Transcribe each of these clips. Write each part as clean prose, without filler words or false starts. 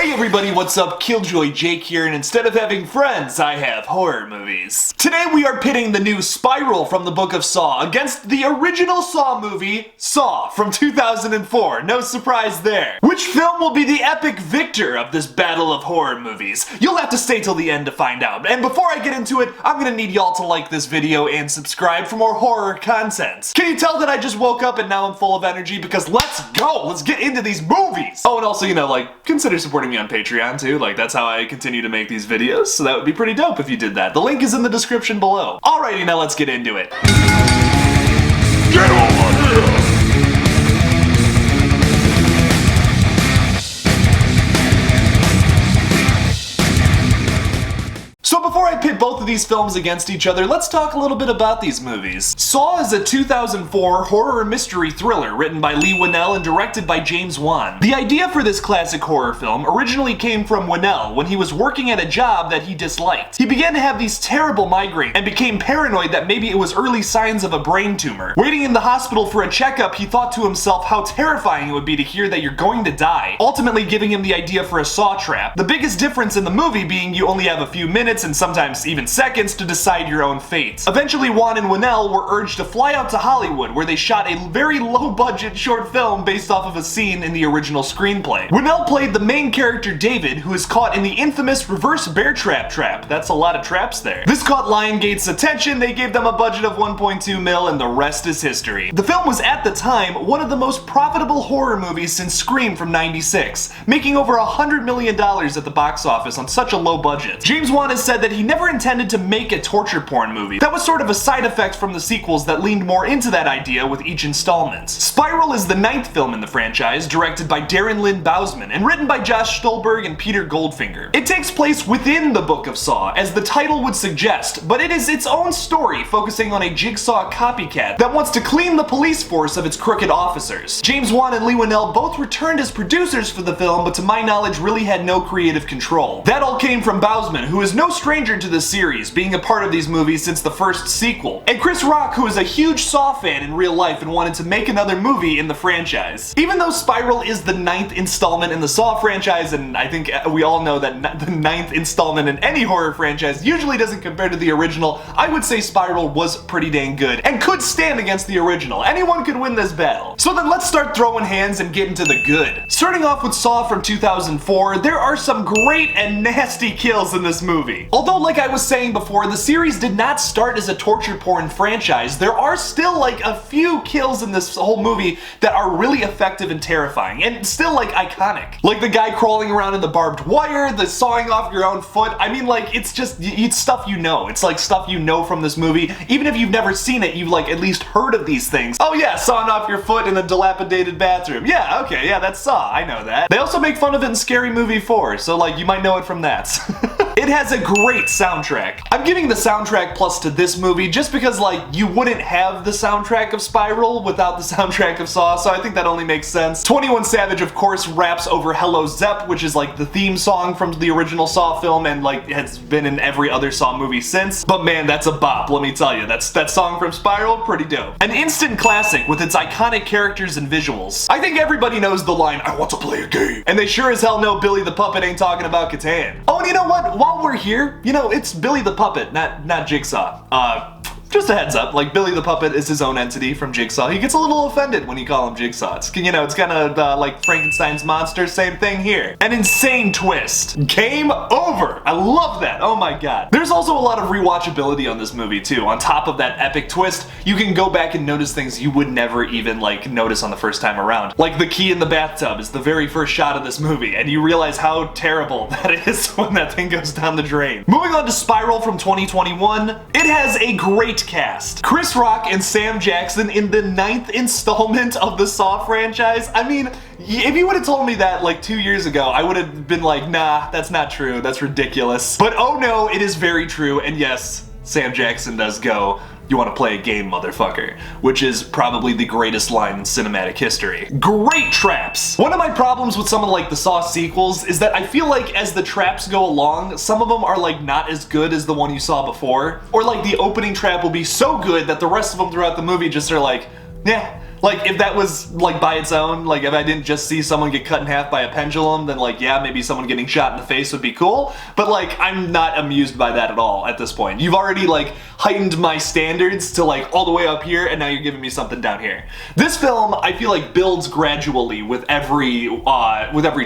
Hey everybody, what's up? KillJoy Jake here, and instead of having friends, I have horror movies. Today we are pitting the new Spiral from the Book of Saw against the original Saw movie, Saw, from 2004. No surprise there. Which film will be the epic victor of this battle of horror movies? You'll have to stay till the end to find out. And before I get into it, I'm gonna need y'all to like this video and subscribe for more horror content. Can you tell that I just woke up and now I'm full of energy? Because let's go! Let's get into these movies! Oh, and also, you know, like, consider supporting me on Patreon too. Like, that's how I continue to make these videos, so that would be pretty dope if you did that. The link is in the description below. Alrighty, now let's get into it. Get over here! So before I pit both of these films against each other, let's talk a little bit about these movies. Saw is a 2004 horror mystery thriller written by Leigh Whannell and directed by James Wan. The idea for this classic horror film originally came from Whannell when he was working at a job that he disliked. He began to have these terrible migraines and became paranoid that maybe it was early signs of a brain tumor. Waiting in the hospital for a checkup, he thought to himself how terrifying it would be to hear that you're going to die, ultimately giving him the idea for a saw trap. The biggest difference in the movie being you only have a few minutes and sometimes even seconds to decide your own fate. Eventually, Wan and Whannell were urged to fly out to Hollywood, where they shot a very low-budget short film based off of a scene in the original screenplay. Whannell played the main character David, who is caught in the infamous reverse bear trap. That's a lot of traps there. This caught Lionsgate's attention, they gave them a budget of 1.2 mil, and the rest is history. The film was at the time one of the most profitable horror movies since Scream from '96, making over $100 million at the box office on such a low budget. James Wan has said that he never intended to make a torture porn movie. That was sort of a side effect from the sequels that leaned more into that idea with each installment. Spiral is the 9th film in the franchise, directed by Darren Lynn Bousman, and written by Josh Stolberg and Peter Goldfinger. It takes place within the Book of Saw, as the title would suggest, but it is its own story focusing on a Jigsaw copycat that wants to clean the police force of its crooked officers. James Wan and Leigh Whannell both returned as producers for the film, but to my knowledge really had no creative control. That all came from Bousman, who is no stranger to the series, being a part of these movies since the first sequel, and Chris Rock, who is a huge Saw fan in real life and wanted to make another movie in the franchise. Even though Spiral is the 9th installment in the Saw franchise, and I think we all know that the 9th installment in any horror franchise usually doesn't compare to the original, I would say Spiral was pretty dang good and could stand against the original. Anyone could win this battle. So then let's start throwing hands and get into the good. Starting off with Saw from 2004, there are some great and nasty kills in this movie. Although, like I was saying before, the series did not start as a torture porn franchise, there are still like a few kills in this whole movie that are really effective and terrifying, and still like iconic. Like the guy crawling around in the barbed wire, the sawing off your own foot. I mean, like, it's just, it's stuff you know. It's like stuff you know from this movie. Even if you've never seen it, you've like at least heard of these things. Oh yeah, sawing off your foot in a dilapidated bathroom. Yeah, okay, yeah, that's Saw, I know that. They also make fun of it in Scary Movie 4, so like you might know it from that. It has a great soundtrack. I'm giving the soundtrack plus to this movie just because, like, you wouldn't have the soundtrack of Spiral without the soundtrack of Saw, so I think that only makes sense. 21 Savage, of course, raps over Hello Zepp, which is like the theme song from the original Saw film and like has been in every other Saw movie since. But man, that's a bop, let me tell you. That song from Spiral, pretty dope. An instant classic with its iconic characters and visuals. I think everybody knows the line, "I want to play a game." And they sure as hell know Billy the Puppet ain't talking about Catan. Oh, and you know what? While we're here, you know, it's Billy the Puppet, not Jigsaw. Just a heads up, like Billy the Puppet is his own entity from Jigsaw. He gets a little offended when you call him Jigsaw. It's, you know, it's kind of like Frankenstein's monster, same thing here. An insane twist. Game over. I love that. Oh my god. There's also a lot of rewatchability on this movie too. On top of that epic twist, you can go back and notice things you would never even like notice on the first time around. Like the key in the bathtub is the very first shot of this movie, and you realize how terrible that is when that thing goes down the drain. Moving on to Spiral from 2021, it has a great cast. Chris Rock and Sam Jackson in the 9th installment of the Saw franchise. I mean, if you would have told me that like 2 years ago, I would have been like, nah, that's not true, that's ridiculous. But oh no, it is very true, and yes, Sam Jackson does go, "You want to play a game, motherfucker," which is probably the greatest line in cinematic history. Great traps! One of my problems with some of like the Saw sequels is that I feel like as the traps go along, some of them are like not as good as the one you saw before, or like the opening trap will be so good that the rest of them throughout the movie just are like, yeah, Like, if that was, like, by its own, like, if I didn't just see someone get cut in half by a pendulum, then, like, yeah, maybe someone getting shot in the face would be cool. But, like, I'm not amused by that at all at this point. You've already, like, heightened my standards to, like, all the way up here, and now you're giving me something down here. This film, I feel like, builds gradually with every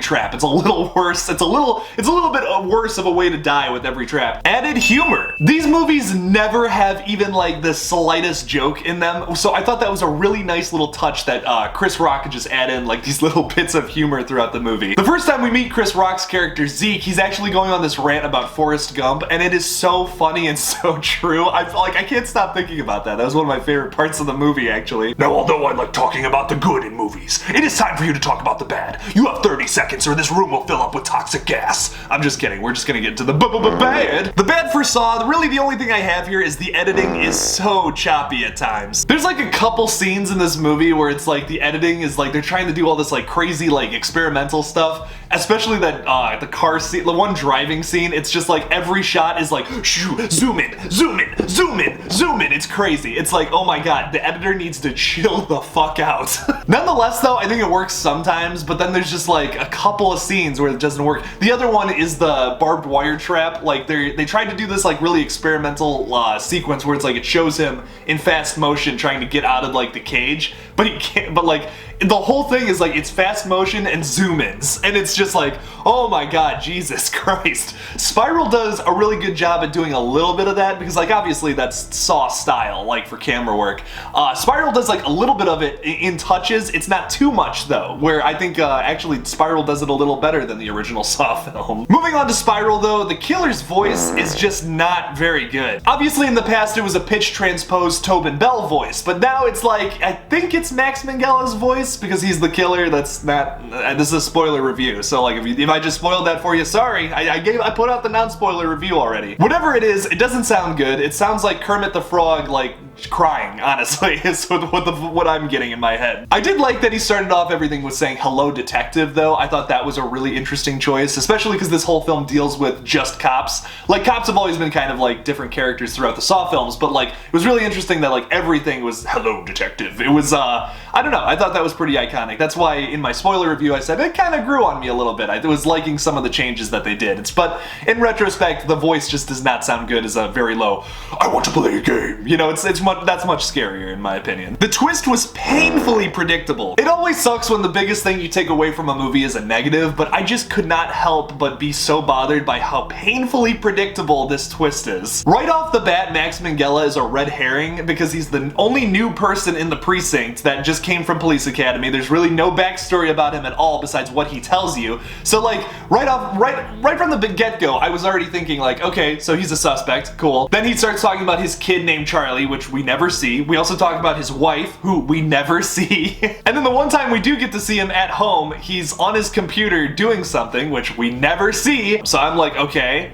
trap. It's a little worse. It's a little bit worse of a way to die with every trap. Added humor. These movies never have even, like, the slightest joke in them, so I thought that was a really nice little touch that Chris Rock could just add in, like, these little bits of humor throughout the movie. The first time we meet Chris Rock's character, Zeke, he's actually going on this rant about Forrest Gump, and it is so funny and so true. I can't stop thinking about that. That was one of my favorite parts of the movie, actually. Now, although I like talking about the good in movies, it is time for you to talk about the bad. You have 30 seconds or this room will fill up with toxic gas. I'm just kidding. We're just gonna get to the bad. The bad for Saw, really the only thing I have here is the editing is so choppy at times. There's like a couple scenes in this movie where it's like the editing is like they're trying to do all this like crazy like experimental stuff, especially that the car scene, the one driving scene. It's just like every shot is like shoo, zoom in, zoom in, zoom in, zoom in. It's crazy. It's like, oh my god, the editor needs to chill the fuck out. Nonetheless though, I think it works sometimes, but then there's just like a couple of scenes where it doesn't work. The other one is the barbed wire trap. Like they tried to do this like really experimental sequence where it's like it shows him in fast motion trying to get out of like the cage, but he can't, but like the whole thing is like it's fast motion and zoom ins, and it's just like, oh my god, Jesus Christ. Spiral does a really good job at doing a little bit of that because like obviously that's Saw style, like for camera work. Spiral does like a little bit of it in touches. It's not too much though, where I think actually Spiral does it a little better than the original Saw film. Moving on to Spiral though, the killer's voice is just not very good. Obviously in the past it was a pitch transposed Tobin Bell voice, but now it's like, I think it's Max Minghell's voice because he's the killer. That's not, this is a spoiler review, so like if I just spoiled that for you, sorry. I put out the non-spoiler review already. Whatever it is, it doesn't sound good. It sounds like Kermit the Frog, like, crying, honestly, is what I'm getting in my head. I did like that he started off everything with saying, "Hello, detective," though. I thought that was a really interesting choice, especially because this whole film deals with just cops. Like, cops have always been kind of like different characters throughout the Saw films, but like, it was really interesting that like everything was, "Hello, detective." It was, I don't know, I thought that was pretty iconic. That's why in my spoiler review I said it kind of grew on me a little bit. I was liking some of the changes that they did. But in retrospect, the voice just does not sound good as a very low, "I want to play a game." You know, that's much scarier in my opinion. The twist was painfully predictable. It always sucks when the biggest thing you take away from a movie is a negative, but I just could not help but be so bothered by how painfully predictable this twist is. Right off the bat, Max Minghella is a red herring because he's the only new person in the precinct that just came from Police Academy. There's really no backstory about him at all besides what he tells you. So like, right from the get-go, I was already thinking like, okay, so he's a suspect, cool. Then he starts talking about his kid named Charlie, which we never see. We also talk about his wife, who we never see. And then the one time we do get to see him at home, he's on his computer doing something, which we never see. So I'm like, okay,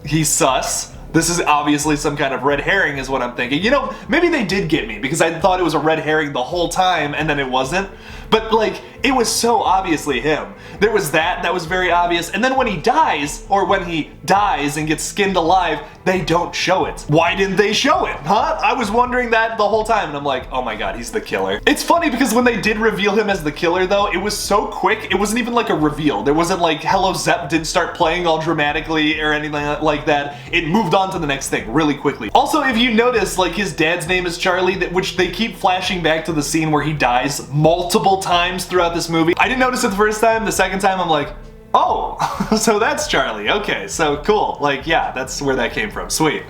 he's sus. This is obviously some kind of red herring is what I'm thinking. You know, maybe they did get me because I thought it was a red herring the whole time and then it wasn't. But like, it was so obviously him. There was that was very obvious. And then when he dies, or when he dies and gets skinned alive, they don't show it. Why didn't they show it, huh? I was wondering that the whole time and I'm like, oh my god, he's the killer. It's funny because when they did reveal him as the killer though, it was so quick, it wasn't even like a reveal. There wasn't like, Hello Zepp didn't start playing all dramatically or anything like that. It moved on to the next thing really quickly. Also, if you notice, like his dad's name is Charlie, which they keep flashing back to the scene where he dies multiple times throughout this movie. I didn't notice it the first time. The second time I'm like, oh, so that's Charlie. Okay, so cool. Like, yeah, that's where that came from. Sweet.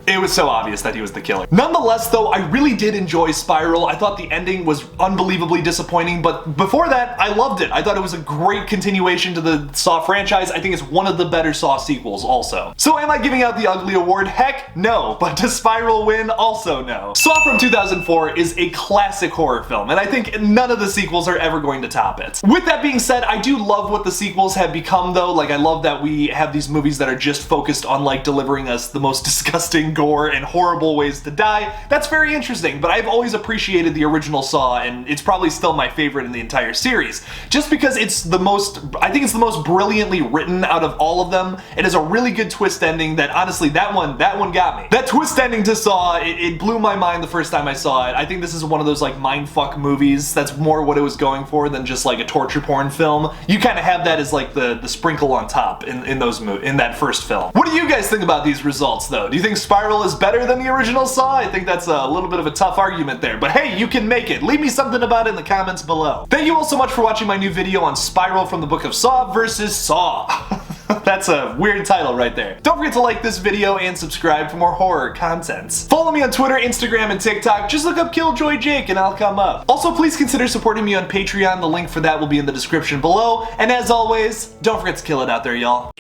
It was so obvious that he was the killer. Nonetheless though, I really did enjoy Spiral. I thought the ending was unbelievably disappointing, but before that, I loved it. I thought it was a great continuation to the Saw franchise. I think it's one of the better Saw sequels also. So am I giving out the Ugly Award? Heck no, but does Spiral win? Also no. Saw from 2004 is a classic horror film, and I think none of the sequels are ever going to top it. With that being said, I do love what the sequels have become though. Like, I love that we have these movies that are just focused on like delivering us the most disgusting, gore and horrible ways to die, that's very interesting, but I've always appreciated the original Saw, and it's probably still my favorite in the entire series. Just because it's the most, I think it's the most brilliantly written out of all of them. It has a really good twist ending that, honestly, that one got me. That twist ending to Saw, it blew my mind the first time I saw it. I think this is one of those like mindfuck movies. That's more what it was going for than just like a torture porn film. You kind of have that as like the sprinkle on top in that first film. What do you guys think about these results though? Do you think Spiral is better than the original Saw? I think that's a little bit of a tough argument there, but hey, you can make it. Leave me something about it in the comments below. Thank you all so much for watching my new video on Spiral from the Book of Saw versus Saw. That's a weird title right there. Don't forget to like this video and subscribe for more horror content. Follow me on Twitter, Instagram, and TikTok. Just look up KillJoy Jake and I'll come up. Also, please consider supporting me on Patreon. The link for that will be in the description below. And as always, don't forget to kill it out there, y'all.